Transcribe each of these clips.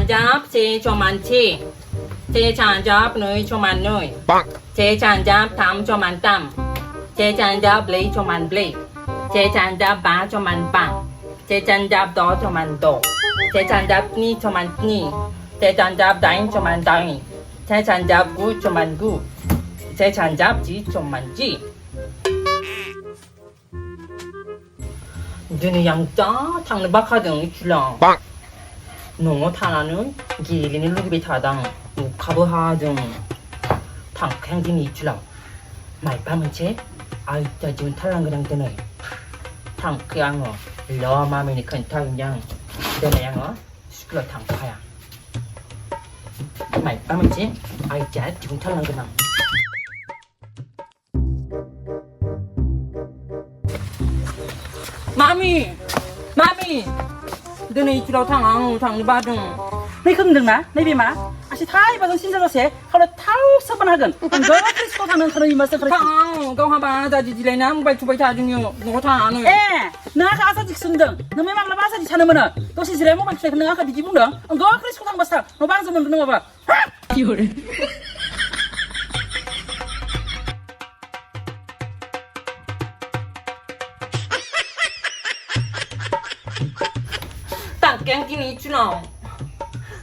잔잡 제 조만치 제 잔잡 너희 조만 너희 제 잔잡 담 조만 담제 잔잡 레이 조만 블레이 제 잔잡 바 조만 바제 잔잡 더 조만 도제 잔잡 니 조만 니제 잔잡 다인 조만 다인 제 잔잡 구 조만 구제 잔잡 지 조만 지 너네 양짜 당는 박하등 줄랑 너 타나는 길이는 루기비 타당 가버하등 당 행진이 줄랑 마이 밤은채 아이자 지금 탈랑 그냥 되네 당 그양어 러 마음이 큰타 그냥 되네 양어 시끄러 당 파야 마이 밤은채 아이자 지금 탈랑 그냥 마미 너네 이치로 당 바등 ไม่ครึ่งหนึ่งนะไม่บีมาอาชิท้ายมาตรงสิ้นจะเสียเขาเลยเท้าสับปัญหากันมันก็คริสก็ทำนั้นเขาเลยมาเสีย 당 가하바 다지지래나 발투발 타중요 너타 안을 เอ๊น้าข้าสัจจิกสุดดึงน้าไม่มักละบ้าสัจจิชานะมันอ่ะตัวสิ้นเสียมันมันใช่คนนึงอ่ะดิจิบุ้งเด้อมันก็คริสก็ทำมาสักเราบ้างสมมตินึกว่าอยู่เลย 땅 깽기니 있주나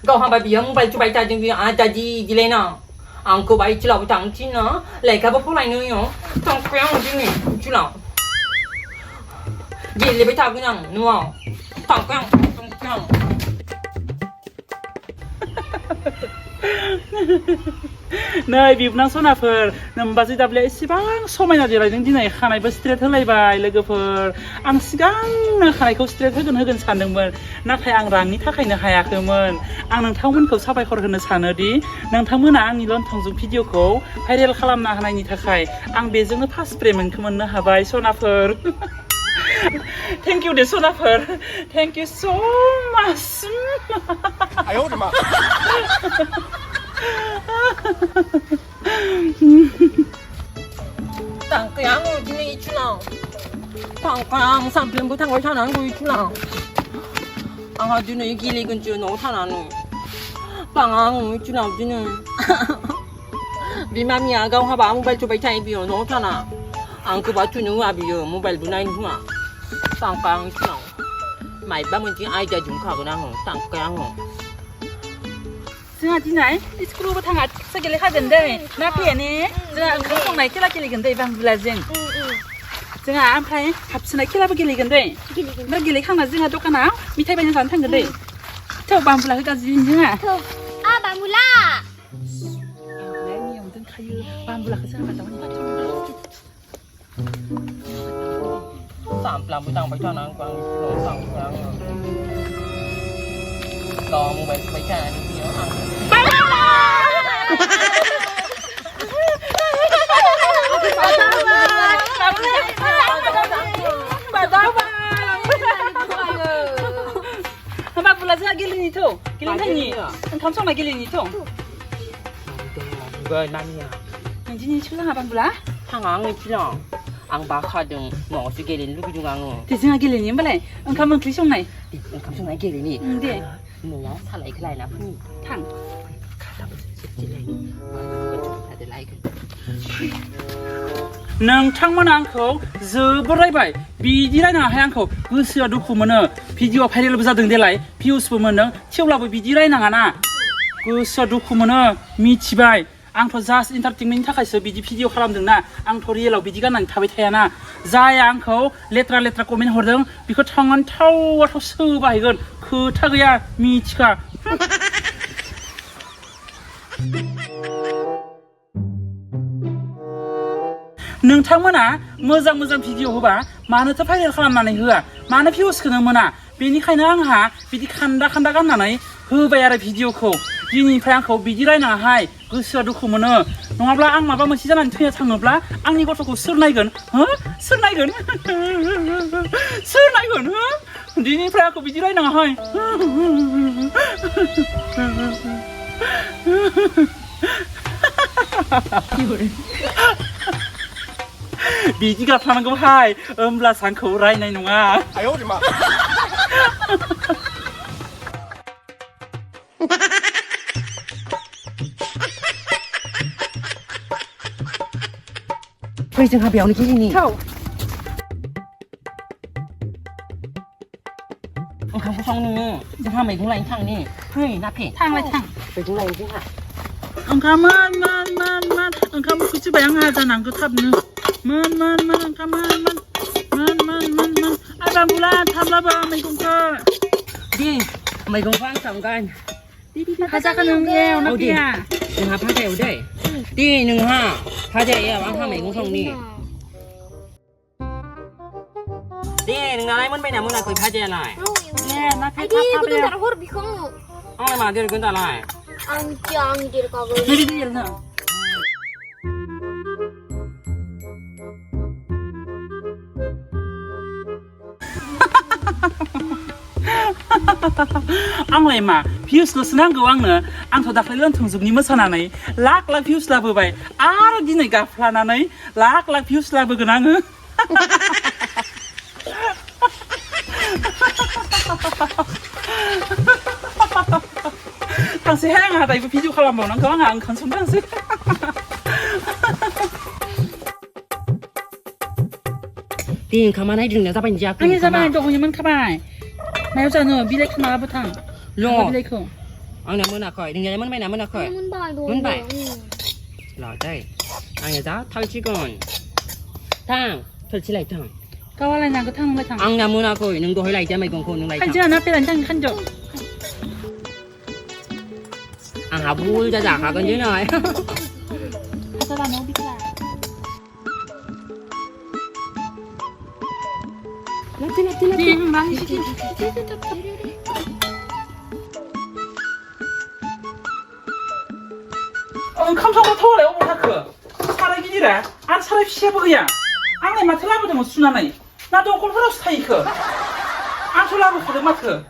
가하바 비영 발투발 타중요 다지지래나 안고 바이치라고 당치나 레카바 폴라이노요 땅 깽기니 있주나 길리비 타 그냥 누워 땅 깽เนยบีบนังโซนาเฟอร์นำบาซิดับเลยสิบ้างโซไม่น่าจะอะไรจริงๆไหนข้างในบัสเตรทเท่าไรบายเลยก็เฟอร์อังสิกังนะข้างในเขาสเตรทเท่ากันสันดึงเหมือนนักพายอังรังนี่ถ้าใครเนื้อหายคือเหมือนอังนังเท่ามันเขาชอบไปคนเนื้อสันเนอดีนังทั้งมื่อน่ะอังนี่ล้นทองจุงพิจิโอเขาให้เรียลขลัมนาข้างในนี่ถ้าใครอังเบจึงก็พาสเปรย์มันคือมันเนื้อหาบายโซนาเฟอร์ Thank you เดโซนาเฟอร์ Thank you so much 哎呦我的妈！ 땅 그냥 어디는 있주나 땅 삼편부 탕걸 타나는 거 있주나 아가주는 길이 근처 너 타나는 빵 있주나 어디는 미맘이 아가 화바 모바일 조바이 타입이요 너 타나 안그 바투는 와비요 모바일 분화인 후아 땅 있주나 마이 밤은 지 아이자 좀 가거나 땅 그냥 ซึ่งที่ไหนที่ครูมาทางอัดสกิลเลยค่ะเดินได้น้าเพียนี้จะเขาตรงไหนที่เรากินกันได้บางเวลาจึงจึงอ่ะใครขับสนายที่เราไปกินกันได้เรากินเลยข้างหน้าจึงอ่ะตัวกันหนาวมีไทยเป็นยังไงทั้งกันได้เท่าบางเวลาคือการจริงจึงอ่ะ บามูล่า แล้วมีอย่างตึงใครอยู่บางเวลาคือจะมาแต่วันนี้ 3 làm buổi tăng phải cho nó quăng lỗ xong quăng còn một bài trà đi nhiều ăn bang bulan saya gilin itu gilin kan ni kamu sama gilin itu rồi nanya nanti ni cuma bang bulan thằng ăn chứ nào ăn bạc khai đường ngõ sự kia đến lúc chúng ăn thì xin gilin ni boleh kamu mang tulis này thì kamu xuống này kia đến đi đi mua thà lại cái này là phun thằng thà chỉ này thà để lại cái นางทั้งมันอังเขาเจอบ่ไรไปปีที่ไรนะให้อังเขากูเสือดูคุมันเนอะพี่จิ๋วพายเรือไปซะถึงได้ไรพี่อุสปุมันเนอะเที่ยวเราไปปีที่ไรนะนะกูเสือดูคุมันเนอะมีชิบายอังทอจัสอินเตอร์เทนเมนต์ถ้าใครเสือปีที่พี่จิ๋วขลังถึงนะอังทอรีเราปีที่กันนั่งทำไปแทนนะใจอังเขาเลตราคอมเมนต์หัวเดิมพี่เขาทำงานเท่าว่าเขาซื้อไปกันคือถ้าก็ยังมีชิกาหนึ่งทั้งมันอ่ะเมื่อจังพิจิโอบ่ามาเนื้อจะพายเรือขลังมาในเหือมาเนื้อพี่อุสกันมันอ่ะปีนี้ใครนั่งหาปีที่คันดากันหนาไหนเฮือไปอะไรพิจิโอเขายินดีพยายามเขาปีที่ไรหนาให้กูเสือดูคุมันเนอะน้องอับละอังมาบ้างมันชี้จะนั่นเที่ยวทางหนึ่งละอังนี่ก็ต้องกูซื้อไหนกันฮะซื้อไหนกันซื้อไหนกันฮะยินดีพยายามเขาปีที่ไรหนาให้บีจีกับพลังก็ให้ลาสังเขาไรในหนุ่งอ่ะ哎呦我的妈！ cây rừng hà béo này cái gì nhỉ? Thâu. Không có xong nữa. Rừng hà mày cũng lấy thằng nè. Hơi nạp hề. Thang lại thang. Mày cũng lấy chứ hả? Man. Engkau mau kucu bayang aja nang ketap nu. Man. Engkau man. Abang bulan tham la ba mày cũng cơ. Đi. Mày cũng khoan xongกัน. 가자 가는 게 오나피야. Đừng hà phá dẻo đây. Đi đừng hà. Phá dẻo à bác hà mày cũng xong đi. Đi đừng lấy muốn bây nào muốn là cười phá dẻo lại. 네, 나 Ay, 배 di ko 탑탑이야. tara hor bikong. Ông mà đi cũng ta lại. Ang dir ka go. 내리디 일나. आंलाय मा भिउसल'सो नांगौ आंनो आंथ' दाख्लै लोंथोंजोबनि मोसानानै लाख भिउस लाबोबाय आरो दिनै गाफ्लानानै लाख भिउस लाबोगोन आङो 당시 해양하다 이거 비디오 칼라보는 거 안 간송 당시 Đi không ai đừng là ra bên gia 아니 잠깐만 저 그냥 가만 나 여자는 미래 카메라 부탕 Lo. 미래 코 Ông nào muốn là khỏi đừng muốn bây nào muốn là khỏi. Mun ba do. Mun ba. Rồi đây. Anh nhà giáo thay chỉ còn. Thang, thôi chỉ lại thang. 까와라 나그 탕 탕 Ông nào muốn là khỏi đừng đôi lại cho mày còn khôn đừng lại thang. 한지야 나 앞에 한장 한적 À hả vui ra giả hả con chứ này. 하다가 너무 비싸 네, 많이 시키. 감성으로 터울래 오버타크 사라기니래 안 사람 시해보그야 안에 마트 라보드면 순하나이 나도 꼼프로스 타이크 안 솔라보 카드 마트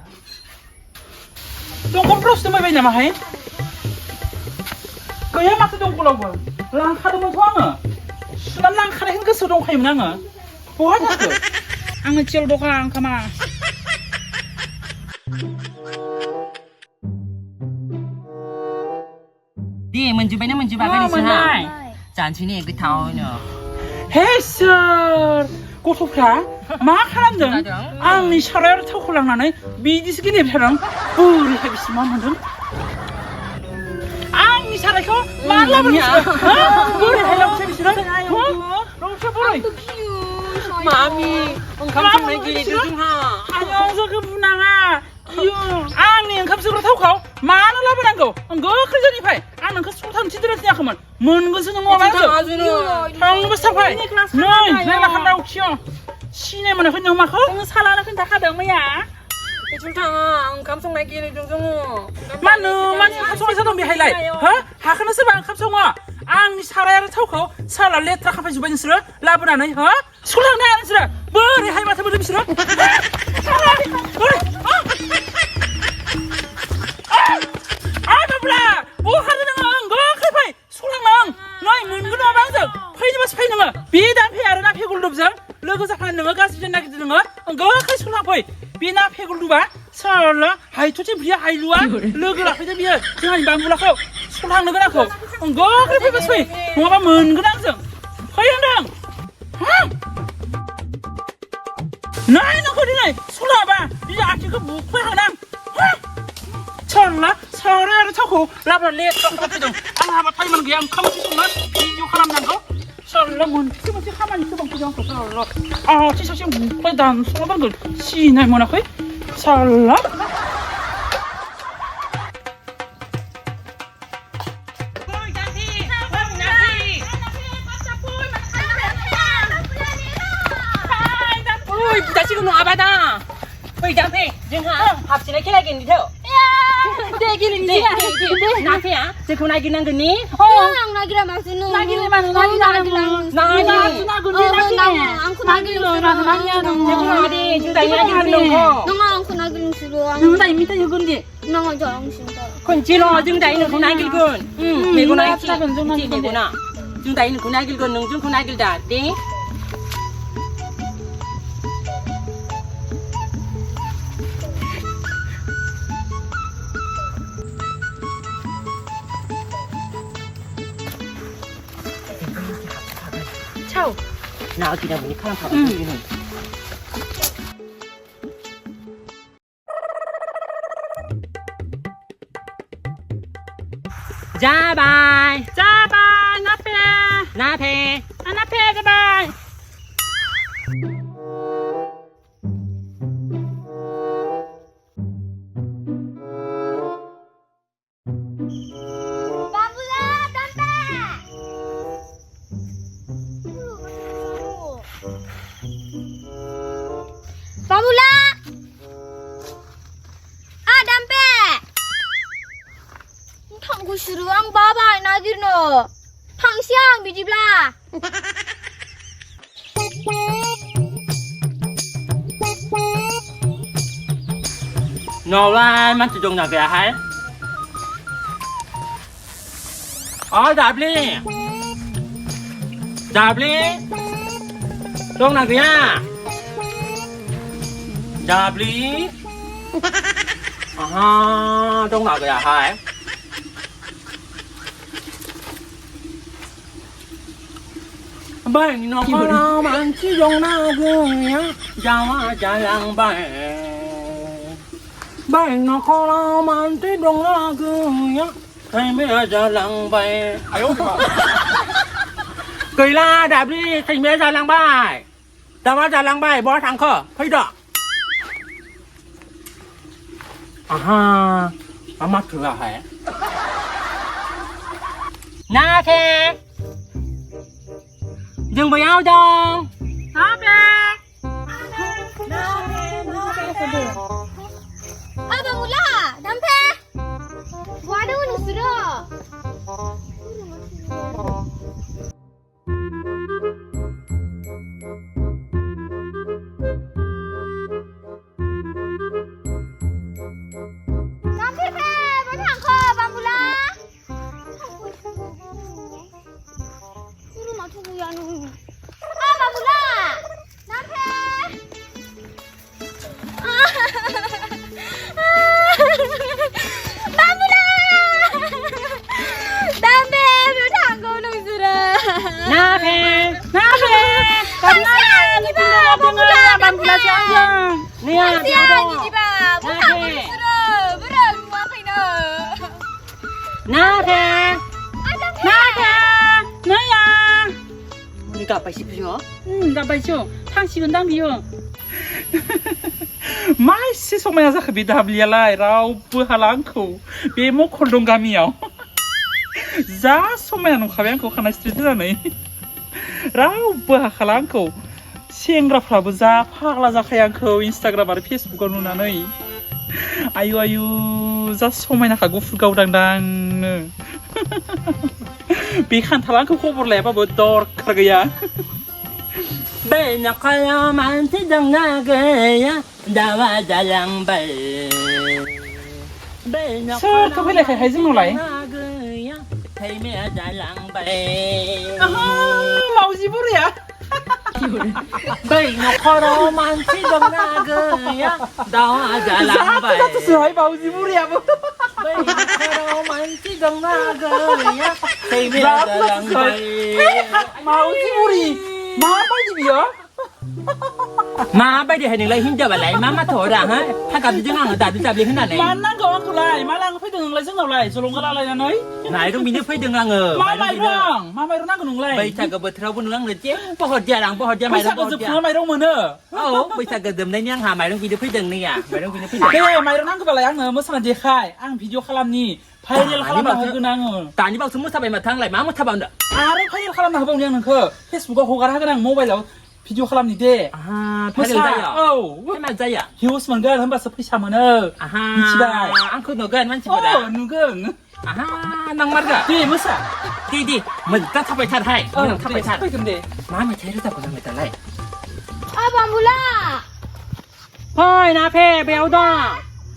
동 꼼프로스 뭐 왜냐면 하이 그야 마트 동 꼼프로스 랑 카드면 좋아하나 순한 랑 카드 행그스 동 하이면 나가 뭐하자크 앙을 지얼도 가 앙카마 Đi mình chụp nó mình chụp cái gì hả? Chán chí này cái thao nữa. 헬스 고속차 막 하란든 아니 샤라를 타고 홀랑나네 미디스기 냄새랑 우리 헤비스만 한든 아니 샤라코 말라버리야 우리 헬랑 헤비스랑 롱차 보이 Mami, ông không xong này gì được không hả? 안녕서 그 문항아 이유 아니 갑자기 타고 가 많은 라버란 거 그거 클전이 파이 아는 그 술탕 지들었냐 하면 뭔 것은 뭐 말이야 형부 스타파이 너희 내가 한다고 키워 시내문에 흔적 막고 오늘 살아는 근데 하던뭐야 Chúng ta ông không xong này kia được không? 만이 합성에서 놈이 하이라이 하카는 쓰방 합성아 앙 살아야를 타고 살아 레트라 카페 주변에 쓰라 라브라네 술탕 내는 쓰라 머리 하이마트 버리 쓰라 살아 머리 바보라 뭐 하는 거 그래 소랑랑 너희 문그러 방석 페이지마스 페이는 거 비단 페야르나 페굴루브상 러그사 하는 거 가스 전나게 드는 거 그거 그 소랑 보이 비나 페굴루바 설라 하이 토치 비야 하이루아 러그라 페자 비야 그냥 방불라고 소랑 러그라고 그거 그래 페이지마스 페이 뭐가 문그랑성 페이랑 너희는 거리네 소라봐 이제 아직 그 무코에 하나 철라 서래를 타고 라브레 떡볶이동 아마 타이만 그냥 카마치 정말 비디오 하람 난거 설라문 키모치 하만이 그방 그냥 설라 아 지사시 무코단 소방 걸 시내 뭐나 거이 설라 Ôi, ta chỉ có nói bà ta. Ôi, chẳng thế, dừng hả? Học chỉ lấy cái này kìa đi theo. Degilin Đi, dia. đi, nạp thế hả? Chứ không ai kìa năng gần ní. Nang nagira maksudnya. 나기를 많은 나기랑 나기. Angku nagiling suruh. Chứ không ai đi, chúng ta nhá chứ đừng có. Nang angku nagiling suruh. 누나 이미 다 여건데 Nang aja ang sinta. Còn chỉ lo chúng ta nó không ai kìa gần. Mẹ con ai chị, 나좀 chị mẹ con à. Chúng ta nó không ai kìa gần, chúng không ai kìa đạt. Đi. 차오. 나 그냥 보니 카랑 카랑 응. 보이는. 자바이 자바이 나페. 나페 아나페 자바이. 바보야, 담배. 바보라. 아, 담배. 당구 싫어ang 바바이 나기노. 당시ang 비집라. ngồi lại mắt chung nào kìa hả đạp đi chung nào kìa đạp đi chung nào kìa hả bệnh nó có nào mà chỉ dùng nào kìa chào lăng bệnh nó khó nào mà chỉ dùng nào kìa thấy bây giờ lăng bay 哎呦我的妈！ cười la đạp đi thành bây giờ lăng bay đạp vào giờ lăng bay bỏ thằng khờ thấy được mắt cửa hả na khe dừng với áo dong 나페. 아, 바보라, 담배. 뭐하는 싫어? 담배 배, 뭐 당커, 바보라. 이리 맞춰보야 너. 아, 바보라, 담배. 바보라. 담배 별 당커 농수라. na khe 나페. 당시ang 이봐, 바보라, 밤불라 장장. nè 당시ang 이봐, 뭐 당커 농수라. 뭐라 뭐하이너. na khe 나페. 나야. 우리가 아빠 싶으셔 나빠죠. 당신은 당비요. 마이시 소마야자 비다블리알라이 라우 부할랑코 베모 콜동가미요. 자 소마야노 가변코 하나 스트리트라네. 라우 부할랑코 सेंग्राफ्राबो जा फाग्ला जाखायांखौ इन्स्टाग्राम आरो फेसबुकाव नुनानै आयु आयु जा समायनाखा गुफुर गावदांदांनो बे खान्थालांखौ खबर लायाबाबो दरखार गैया bên nó khó mà chỉ dùng nào kìa đào vào giờ lăng bay bên nó Sao có phải là phải dừng lại? thấy mẹ giờ lăng bay 마우지 부르야 bên nó khó mà chỉ dùng nào kìa đào vào giờ lăng bay 사투 스라이 마우지 부르야 bên nó khó mà chỉ dùng nào kìa thấy mẹ giờ lăng bay 마우지 부리 마빠지비야 má bây giờ hình lấy hình cho bà lấy má thổi ra hảถ้ากับจะงั้นแต่จะเป็นขนาดไหน 만난 거 갖고 라이 말랑 회등 라이 생각 라이 저런 거 라이 나이 ไหนต้องมีเนี่ยไฟดึงรัง마마이랑 나그 농라이 ไปจากกับเธอบุญรังเลยเจ๊พอหดยาหลังพอหดยาใหม่ต้อง 그래서 그 부나 마이랑 뭐는 เอ้าไปจากกับเดิมในเนี่ยหาใหม่ต้องกินด้วยไฟดึงนี่อ่ะใหม่ต้องกินด้วยไฟดึง 그래 마이랑 난그 발라양 너 무슨 데 카이 앙 비디오 칼람니 파이널 칼람 하고 나는 ตอนนี้บอกสมมติถ้าไปมาทางไหนมาเมื่อถ้าบังเด้อ 아래 파이널 칼람 하고 그냥 그 페이스북 호가를 하거나 모바일로 비디오 칼람니 데 พายใจอ่ะ 어우 ให้มันใจอ่ะ 히오스만 걸 한번 스피샤면은 อังคือหนูเกินมันชิบะ 누군 นังมัดกะ 뒤에 무사 ดีมันต้องทับไปทัดให้มันต้องทับไปทัด 근데 มาไม่ใช่หรือแต่คนทำไม่ทันไร 아, 바보라. พ่อยนะเพ่เบลดอ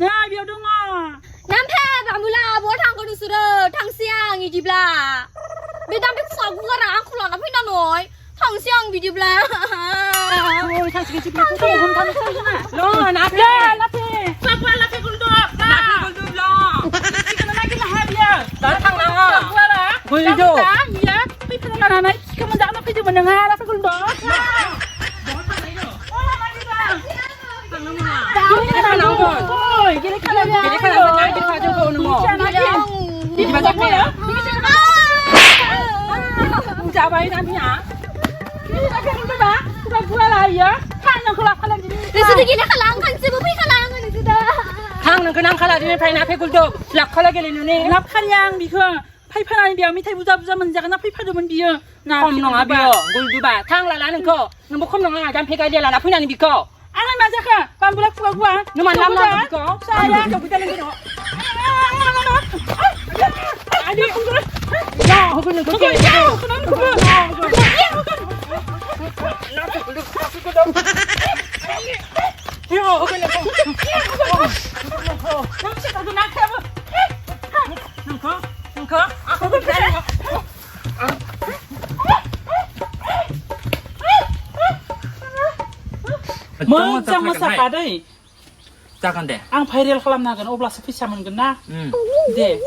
야 비오동아 남편 바보라, 뭐 당커 농수라. 당시ang 이집라. 왜 남편 구가라 안 콜라 나 피나 너이. 당시ang 비집라. 오 당신이 집에 또 혼자는 살잖아 รอนะเพ่ 라페 빠빠 라페 굴도 นะเพ่คนดูรอ 지금 나기나 하비야 ตอนทางนั้นอ่ะ 빠라 คุยดู 야 피피나 나나 키가 먼저 안 앞에 좀 나가 라페 굴 하이야 타는 그라 팔랑지 느스득이네 칼랑 간지부 피 칼랑은 느스다 탕는 그냥 칼라디니 파인 앞에 굴도 락 칼라겔리누니 나 팔량 비그 파이판 아니 비야 밑에 부자 문제가 나 파이파도면 비야 나 컴농아 비어 굴두바 탕 라라는 거 너뭐 컴농아 잠페가 딜라 나 푸냐니 비거 아니 맞아가 밤불락 구가 너만 남나 비거 사야 너 부자는 거 아니 그거 야 그거는 그게 먼저 마사카데 작은데 앙 파이렐 칼람나간 오블라스 피샤면 그나 네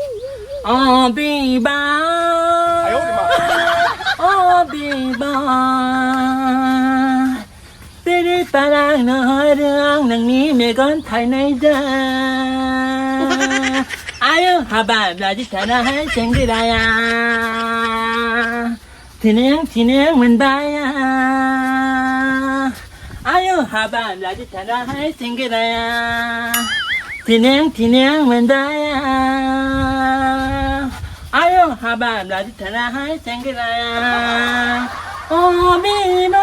어비바 아유, 엄마. 어비바 삐리빠랑 너랑 낭님의 건 타이나이다 아유 하바 라지타나 할 생기라야 티능 문바야 아유 하바 라지타나 할 생기라야 티능 문바야 아유 하바 라지타나 할 생기라야 어비바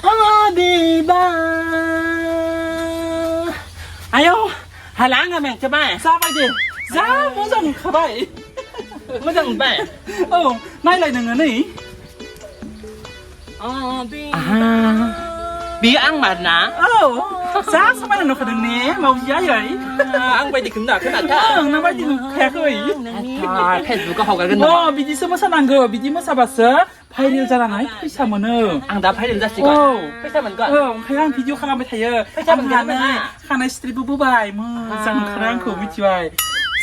어비바 아유 할랑하면 저봐 싸바이데 자 모장 가바이 뭐정 봐 나이 lại 너네 bị ăn mà nè giá sao mày nó phải đừng né màu giá vậy ăn vậy thì cứng nào cái nào ta nó phải đi khé cái Facebook có học cái 너 미디 스무사 난거 미디 뭐 사봤어? 파이를 자랑하이 피사면은 ăn đã phải được ra xí coi phải sao mình coi 그냥 비디오 카메라 타요 하나 스트리브 부바이 뭐 장크랑 그 위치와이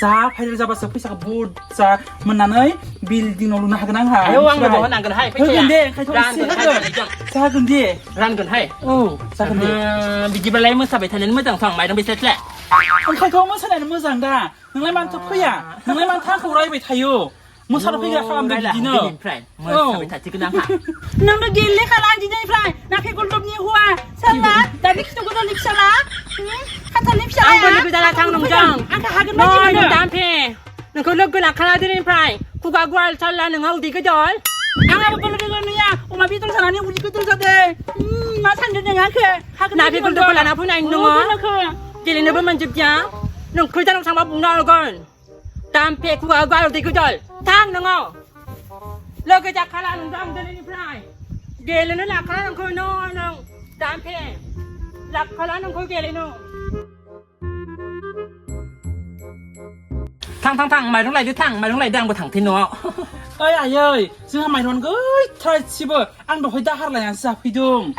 자 파이를 잡았어 피사가 뭐자 만나는 빌딩 올라나 하거나 하 아유 왕도 뭐 하나 건 하이 근데 자 근데 ran gần hay 자 근데 bị gì bà lấy mới sao bị thành đến mới chẳng phẳng mày đang bị xét lẹ 칼거 뭐 사는 뭐 장다 능래만 토크야 능래만 타고 라이브 타요 뭐 사러 피가 사람들 비디노 mới sao bị thật chứ cứ đang hả nang na gilli khala jinay fly na ke guldom ni huwa salad dali kito ko lip salad kata lip salad ang balik dala thang nong jang ang kahagan no ma nong dam phe nong ko log la khala din prai ku ga gwal chala nong au di ka jol ang aba pala dilo niya uma bitol sanani uli ko tul sate ma sanjun nya ke hagan na phe guldom la na phu nai nong jeli ne ba man jip ja nong ku ja nong sang ba bung no gon dam phe ku ga gwal di ka jol thang nong au log ka ja khala nong jang din prai gele no la khala nong ko no nong dam phe la khala nong ko gele no thằng mày lúc này đứa thằng mày lúc này đang một thằng thiên nó ơi ai ơi dương mày luôn ơi thay chibo ang do hoida har la yan sa pidung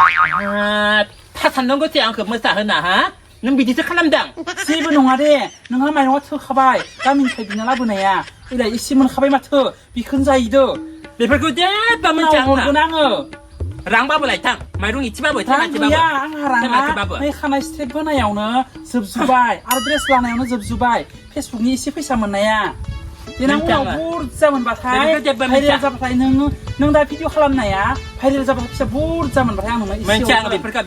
ta thằng nó có tiền không mới xả hơn à hả nó bị gì chứ khăm đằng chibo nong ade nong mày nó thơ khabai gamin thai bin la bunaya ila isimun khabai ma thơ bi khun jai do để phải cứ chết ba mươi chẳng à nang ráng ba mươi lại thằng mày đúng ít ba mươi thằng chỉ ba ya ang harang mai khanai step बनायावनो जोबजुबाय address लानायावनो जोबजुबाय Facebook नि एसे फैसा मोननाया देनां उनाव बुरजा मोनबाथाय भाइरेल जाबाथाय नों दा भिडिअ खालामनाया भाइरेल जाबाथाय फैसा बुरजा मोनबाथाय आं नोंनो एसे मोनचां बेफोरखौ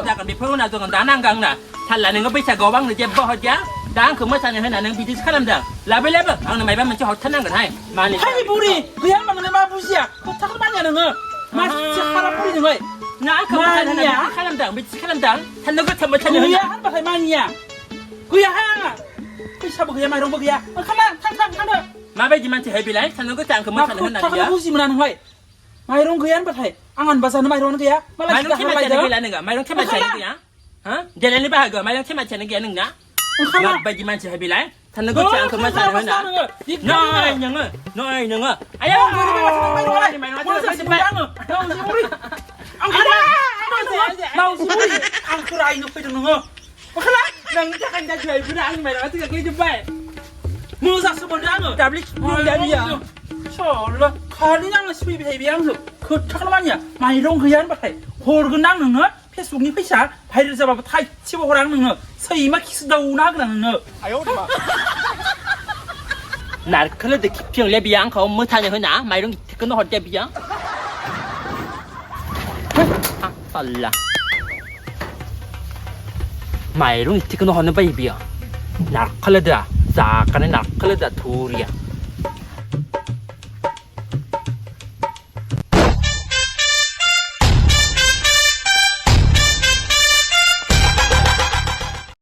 जागोन बेफोरखौ ना जों दा नांगां ना थाल्ला नोङो बैसागोआव आंनो जेबो हरजा दा आंखौ मोसानो होना नों बिदिसो खालामदों लाबो आंनो मायबा मोनसे हरथारनांगोनहाय मानि हाय बुरि गैया होनबा नोंलाय मा बुजिया खोथाखौ मानिया नोङो मा खारा बुरि नोङो ना आंखौ मोसानो होना बिदि खालामदों बिदिसो खालामदों थाननोबो मोसानो होना गैया होनबाथाय मानिया गैयाहाय आंहा फैसाबो गैया माइरंबो गैया ओंखारना थांदो माबायदि मानसिहाय बेलाय थाननोबो आंखौ मोसानो होना बियो बुजि मोना नोंलाय माइरं गैया होनबाथाय आं होनबा जानो माइरंआनो गैया माइरं थेमासेयानो गैला नोङो माइरं थेमासेयानो गैया हा गेलेनो बाहागो माइरं थेमासेयानो गैया नोंना माबायदि मानसिहाय बेलाय थाननोबो आंखौ मोसानो होना नै नोङो आयौ आंखौ रायनो फैदों नोङो ओंखारला नोंनि थाखाय दा गैया आंनि माइरंआ थैखांबाय जोब्बाय मोजांसो मोनदों आङो दाब्लिक दाबिया सल्ला खालि आंनो सिफैबाय थायो बे आंखौ खोथाखौल' मानिया माइरं गैया होनबाथाय हरगोन आं नोंनो फेसबुकनि फैसा भाइरेल जाबाबो थाइसेबो हरा आं नोंनो सैमा खिसो दावना होगोन आं नोंनो 아유, 엄마. 나클로드 기평래 비앙 거 못하냐 흔나 마이롱 그거 어때 비야 달라. 마이롱 티크노 하는 바이비야. 나클레다, 자카네 나클레다 둘이야.